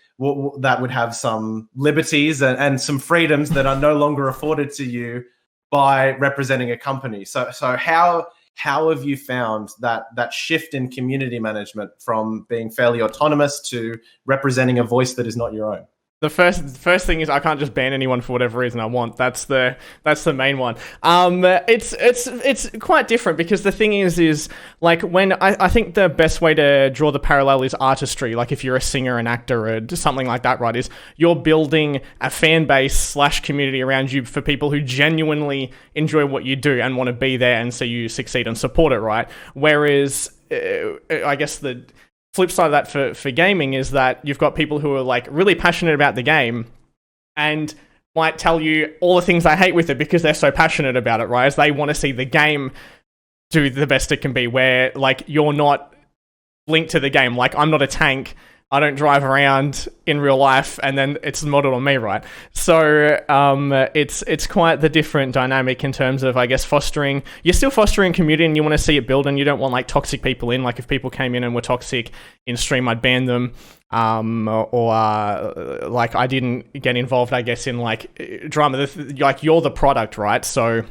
A: that would have some liberties and some freedoms that are no longer afforded to you by representing a company. So how have you found that shift in community management from being fairly autonomous to representing a voice that is not your own?
F: The first thing is I can't just ban anyone for whatever reason I want. That's the main one. It's quite different, because the thing is like, when I think the best way to draw the parallel is artistry. Like, if you're a singer, an actor, or something like that, right? Is you're building a fan base / community around you for people who genuinely enjoy what you do and want to be there and see you succeed and support it, right? Whereas I guess the flip side of that for gaming is that you've got people who are like really passionate about the game and might tell you all the things they hate with it because they're so passionate about it, right? As they want to see the game do the best it can be, where like you're not linked to the game. Like, I'm not a tank. I don't drive around in real life, and then it's modeled on me, right? So it's quite the different dynamic in terms of, I guess, fostering. You're still fostering community, and you want to see it build, and you don't want like toxic people in. Like, if people came in and were toxic in stream, I'd ban them. Like, I didn't get involved, I guess, in like drama. Like, you're the product, right? So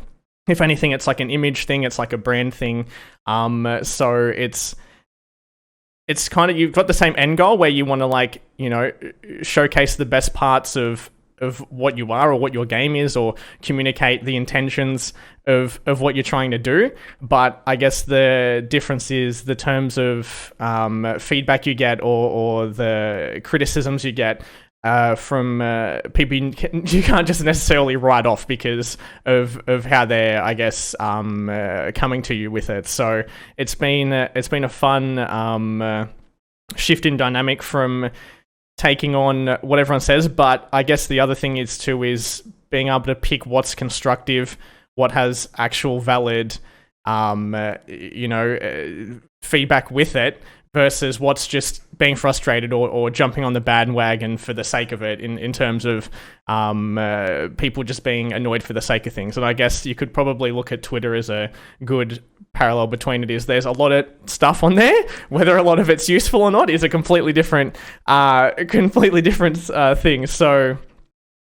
F: if anything, it's like an image thing. It's like a brand thing. So it's kind of, you've got the same end goal where you want to like, showcase the best parts of what you are or what your game is, or communicate the intentions of what you're trying to do. But I guess the difference is the terms of feedback you get or the criticisms you get people you can't just necessarily write off because of how they're, I guess, coming to you with it. So it's been a fun shift in dynamic from taking on what everyone says, but I guess the other thing is being able to pick what's constructive, what has actual valid, feedback with it, versus what's just being frustrated or jumping on the bandwagon for the sake of it, in terms of people just being annoyed for the sake of things. And I guess you could probably look at Twitter as a good parallel between it. Is there's a lot of stuff on there, whether a lot of it's useful or not is a completely different thing. So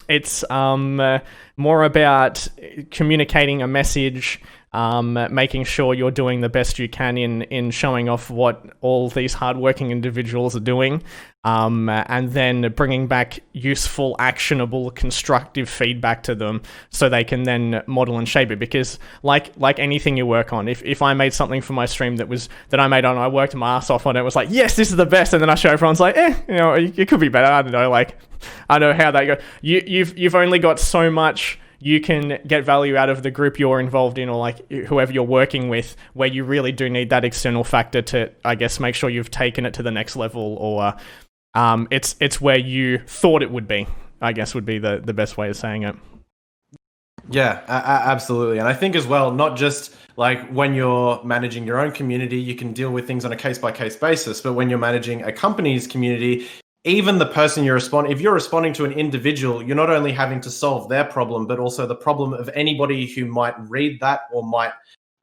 F: it's more about communicating a message, making sure you're doing the best you can in showing off what all these hardworking individuals are doing, and then bringing back useful, actionable, constructive feedback to them so they can then model and shape it. Because like anything you work on, if I made something for my stream that I made on, I worked my ass off on it, was like, yes, this is the best, and then I show everyone's like, it could be better. I don't know, like, I know how that goes. You've only got so much you can get value out of the group you're involved in, or like whoever you're working with, where you really do need that external factor to, I guess, make sure you've taken it to the next level, or it's where you thought it would be, I guess, would be the best way of saying it.
A: Yeah, absolutely. And I think as well, not just like when you're managing your own community, you can deal with things on a case-by-case basis, but when you're managing a company's community, even the person if you're responding to an individual, you're not only having to solve their problem, but also the problem of anybody who might read that or might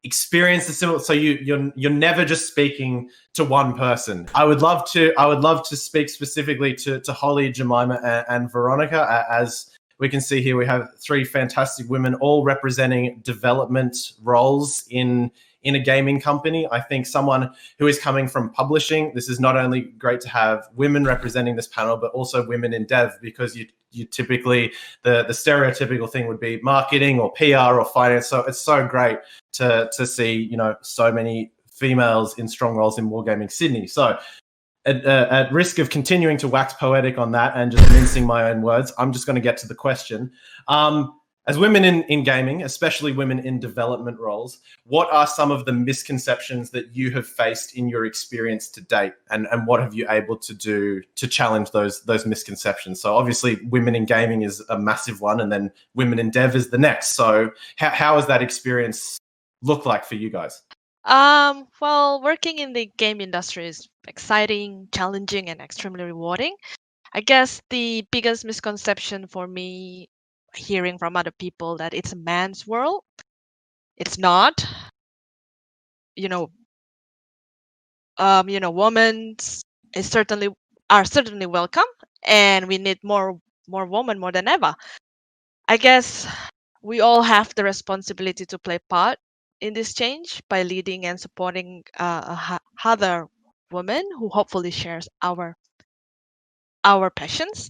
A: experience the similar. So you're never just speaking to one person. I would love to speak specifically to Holly, Jemima, and Veronica. As we can see here, we have three fantastic women, all representing development roles in a gaming company. I think someone who is coming from publishing, this is not only great to have women representing this panel, but also women in dev, because you typically, the stereotypical thing would be marketing or PR or finance. So it's so great to see, so many females in strong roles in Wargaming Sydney. So at risk of continuing to wax poetic on that and just mincing my own words, I'm just going to get to the question. As women in gaming, especially women in development roles, what are some of the misconceptions that you have faced in your experience to date, and what have you able to do to challenge those misconceptions? So obviously women in gaming is a massive one, and then women in dev is the next. So how has that experience look like for you guys?
E: Well, working in the game industry is exciting, challenging, and extremely rewarding. I guess the biggest misconception for me, hearing from other people, that it's a man's world. It's not. Women are certainly welcome, and we need more women more than ever. I guess we all have the responsibility to play part in this change by leading and supporting other women who hopefully shares our passions.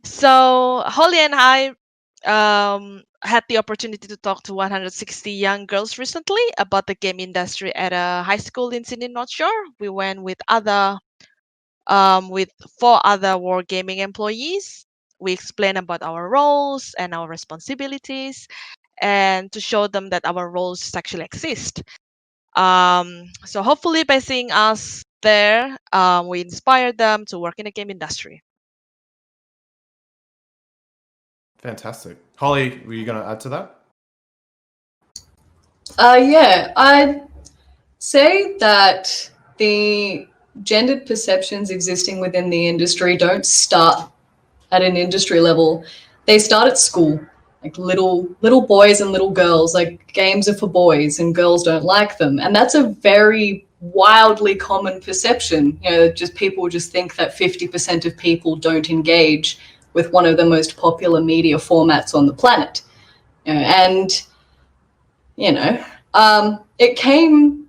E: So Holly and I had the opportunity to talk to 160 young girls recently about the game industry at a high school in Sydney, North Shore. We went with 4 other Wargaming employees. We explained about our roles and our responsibilities, and to show them that our roles actually exist. So hopefully by seeing us there, we inspire them to work in the game industry.
A: Fantastic. Holly, were you going to add to that?
C: Yeah, I'd say that the gendered perceptions existing within the industry don't start at an industry level. They start at school. Like little boys and little girls, like games are for boys and girls don't like them. And that's a very wildly common perception. Just people just think that 50% of people don't engage with one of the most popular media formats on the planet. It came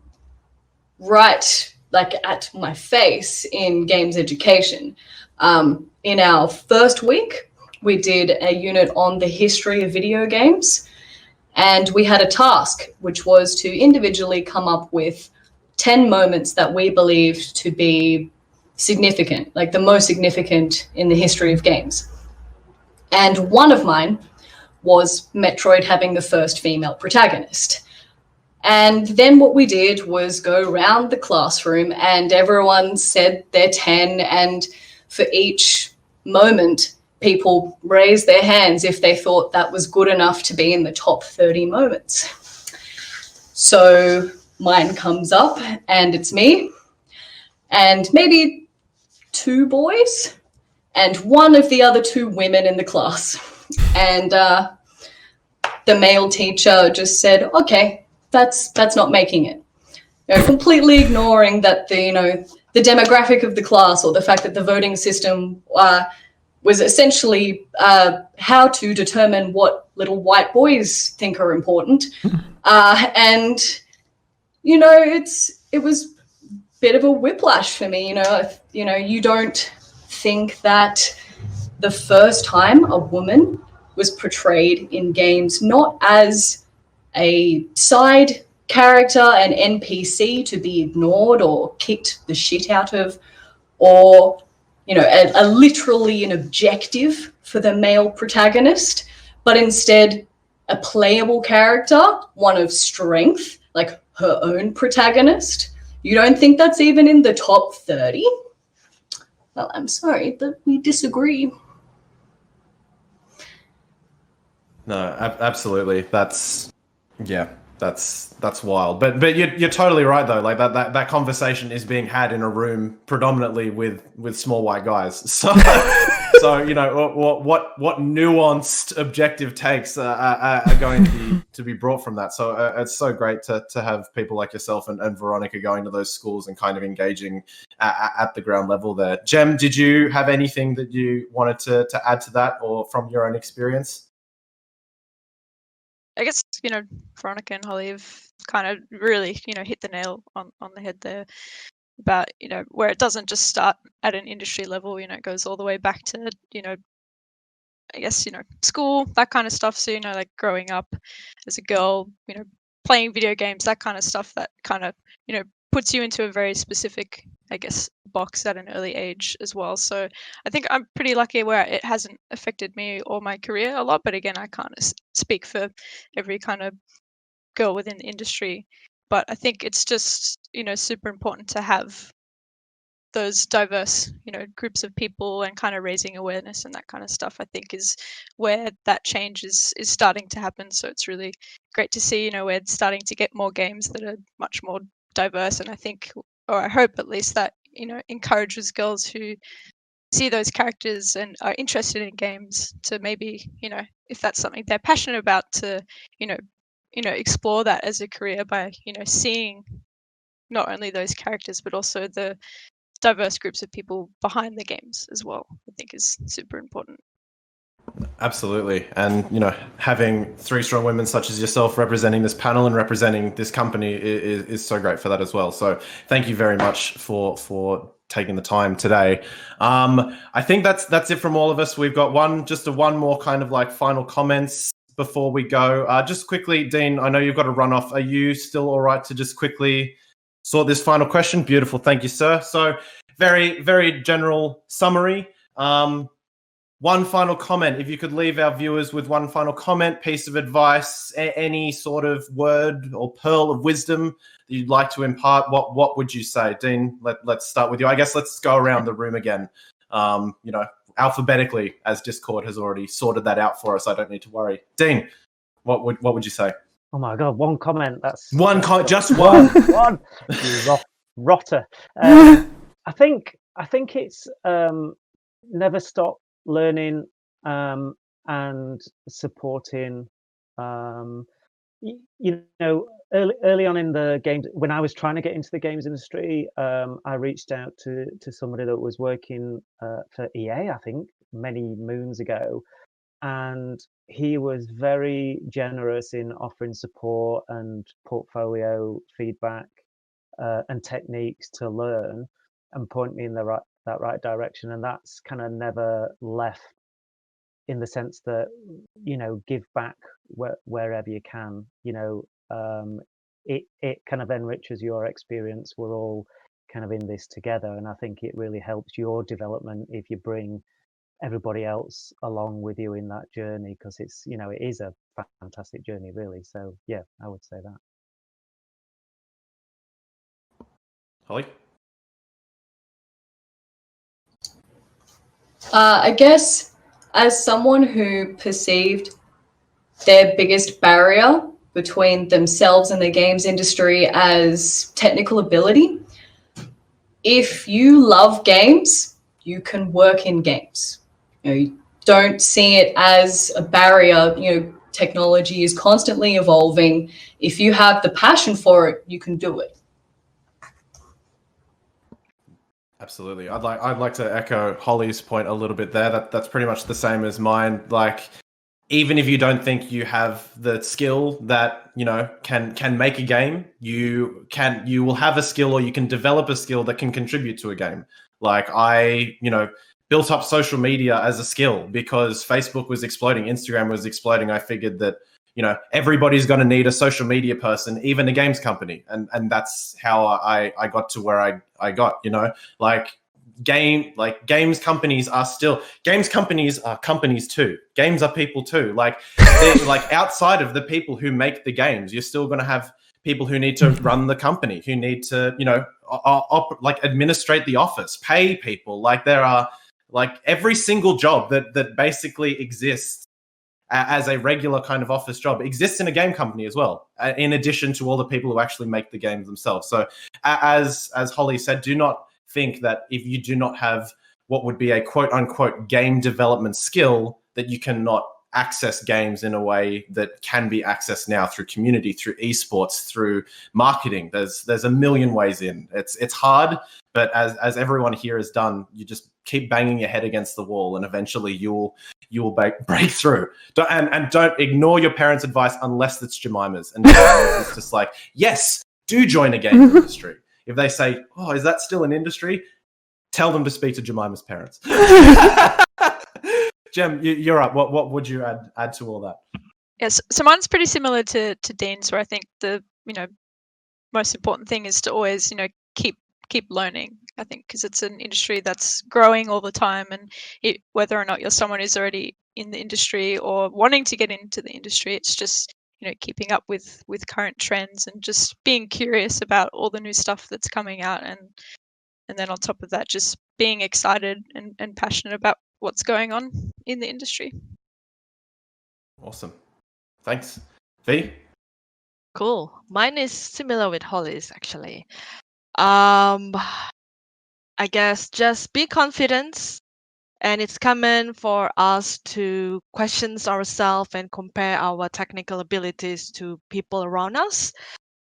C: right like at my face in games education. In our first week, we did a unit on the history of video games, and we had a task, which was to individually come up with 10 moments that we believed to be significant, like the most significant in the history of games. And one of mine was Metroid having the first female protagonist. And then what we did was go around the classroom and everyone said their 10, and for each moment, people raised their hands if they thought that was good enough to be in the top 30 moments. So mine comes up and it's me and maybe 2 boys and one of the other 2 women in the class. And the male teacher just said, okay, that's not making it. Completely ignoring that the demographic of the class, or the fact that the voting system was essentially how to determine what little white boys think are important. And it was a bit of a whiplash for me. You don't think that the first time a woman was portrayed in games not as a side character, an NPC to be ignored or kicked the shit out of, or a literally an objective for the male protagonist, but instead a playable character, one of strength, like her own protagonist. You don't think that's even in the top 30? Well, I'm sorry, but we disagree.
A: No, absolutely. That's wild. But you're totally right though. Like that conversation is being had in a room predominantly with small white guys. So so what nuanced objective takes are going to be brought from that. So it's so great to have people like yourself and Veronica going to those schools and kind of engaging at the ground level there. Jem, did you have anything that you wanted to add to that, or from your own experience?
D: I guess, Veronica and Holly have kind of really, hit the nail on the head there about, where it doesn't just start at an industry level, it goes all the way back to, I guess, school, that kind of stuff. So, like growing up as a girl, playing video games, that kind of stuff that kind of, puts you into a very specific, I guess, box at an early age as well. So I think I'm pretty lucky where it hasn't affected me or my career a lot. But again, I can't speak for every kind of girl within the industry. But I think it's just, super important to have those diverse, groups of people, and kind of raising awareness and that kind of stuff, I think is where that change is starting to happen. So it's really great to see, we're starting to get more games that are much more diverse. And I think, or I hope at least, that, encourages girls who see those characters and are interested in games to maybe, if that's something they're passionate about, to, explore that as a career by, seeing not only those characters, but also the diverse groups of people behind the games as well, I think is super important.
A: Absolutely. And, having 3 strong women such as yourself representing this panel and representing this company is so great for that as well. So thank you very much for taking the time today. I think that's it from all of us. We've got one more kind of like final comments before we go. Just quickly, Dean, I know you've got to run off. Are you still all right to just quickly sort this final question? Beautiful. Thank you, sir. So very, very general summary. One final comment. If you could leave our viewers with one final comment, piece of advice, any sort of word or pearl of wisdom that you'd like to impart, what would you say? Dean, let's start with you. I guess let's go around the room again, alphabetically, as Discord has already sorted that out for us. I don't need to worry. Dean, what would you say?
B: Oh my God, one comment. That's
A: one comment, just one.
B: One. You rotter. I think it's never stop learning and supporting. Early on in the games, when I was trying to get into the games industry, I reached out to somebody that was working for EA, I think, many moons ago. And he was very generous in offering support and portfolio feedback and techniques to learn and point me in that right direction. And that's kind of never left, in the sense that, give back wherever you can. It kind of enriches your experience. We're all kind of in this together, and I think it really helps your development if you bring everybody else along with you in that journey, because it's, you know, it is a fantastic journey, really. So yeah, I would say that.
A: Holly?
C: I guess as someone who perceived their biggest barrier between themselves and the games industry as technical ability, if you love games, you can work in games. You don't see it as a barrier. Technology is constantly evolving. If you have the passion for it, you can do it.
A: Absolutely. I'd like to echo Holly's point a little bit there. That's pretty much the same as mine. Like, even if you don't think you have the skill that, can make a game, you will have a skill, or you can develop a skill that can contribute to a game. Like, I built up social media as a skill because Facebook was exploding, Instagram was exploding. I figured that, everybody's going to need a social media person, even a games company. And that's how I got to where I got, games companies are companies too. Games are people too. Like outside of the people who make the games, you're still going to have people who need to run the company, who need to, administrate the office, pay people. Like, there are every single job that basically exists as a regular kind of office job exists in a game company as well, in addition to all the people who actually make the games themselves. So as Holly said, do not think that if you do not have what would be a quote unquote game development skill, that you cannot access games in a way that can be accessed now through community, through esports, through marketing. There's a million ways in. It's hard, but as everyone here has done, you just keep banging your head against the wall, and eventually you will break through. And don't ignore your parents' advice unless it's Jemima's. And Jemima's is just like, yes, do join a games industry. If they say, oh, is that still an industry? Tell them to speak to Jemima's parents. Jem, you're up. What would you add to all that?
D: Yes, so mine's pretty similar to Dean's, where I think the most important thing is to always keep learning. I think because it's an industry that's growing all the time, and whether or not you're someone who's already in the industry or wanting to get into the industry, it's just keeping up with current trends and just being curious about all the new stuff that's coming out, and then on top of that, just being excited and passionate about what's going on in the industry.
A: Awesome. Thanks. V?
E: Cool. Mine is similar with Holly's, actually. I guess just be confident, and it's common for us to question ourselves and compare our technical abilities to people around us.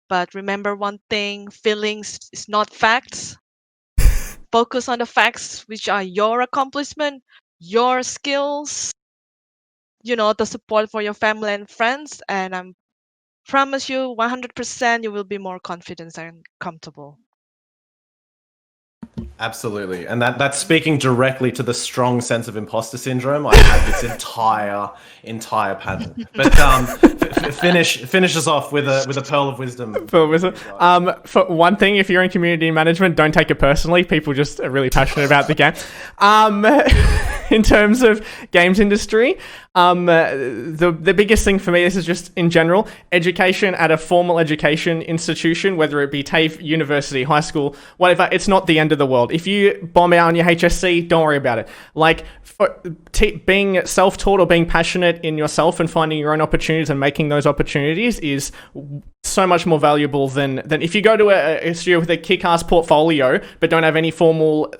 E: But remember one thing, feelings is not facts. Focus on the facts, which are your accomplishment, your skills, the support for your family and friends, and I promise you 100% you will be more confident and comfortable.
A: Absolutely. And that's speaking directly to the strong sense of imposter syndrome I had this entire panel. But finish us off with a pearl of wisdom.
F: For one thing, if you're in community management, don't take it personally. People just are really passionate about the game. In terms of games industry, the biggest thing for me, this is just in general, education at a formal education institution, whether it be TAFE, university, high school, whatever, it's not the end of the world. If you bomb out on your HSC, don't worry about it. Like, being self-taught or being passionate in yourself and finding your own opportunities and making those opportunities is so much more valuable than if you go to a studio with a kick-ass portfolio but don't have any formal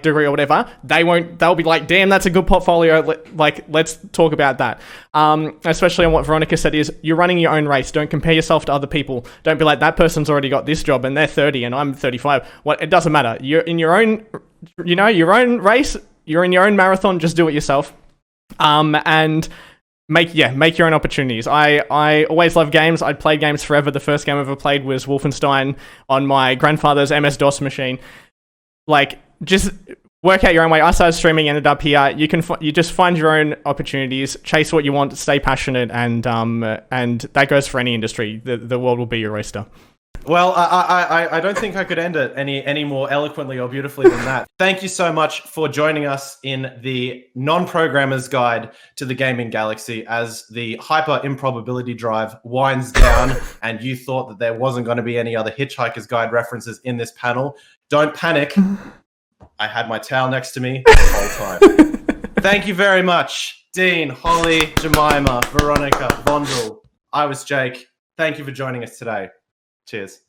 F: degree or whatever. They'll be like, damn, that's a good portfolio. Let's talk about that. Especially on what Veronica said, is you're running your own race. Don't compare yourself to other people. Don't be like, that person's already got this job and they're 30 and I'm 35. It doesn't matter. You're in your own, your own race. You're in your own marathon. Just do it yourself. And make your own opportunities. I always love games. I'd played games forever. The first game I ever played was Wolfenstein on my grandfather's MS-DOS machine. Just work out your own way. I started streaming, ended up here. You just find your own opportunities, chase what you want, stay passionate, and that goes for any industry. The world will be your oyster.
A: Well, I don't think I could end it any more eloquently or beautifully than that. Thank you so much for joining us in the non-programmer's guide to the gaming galaxy as the hyper improbability drive winds down and you thought that there wasn't going to be any other Hitchhiker's Guide references in this panel. Don't panic. I had my towel next to me the whole time. Thank you very much, Dean, Holly, Jemima, Veronica, Vondel. I was Jake. Thank you for joining us today. Cheers.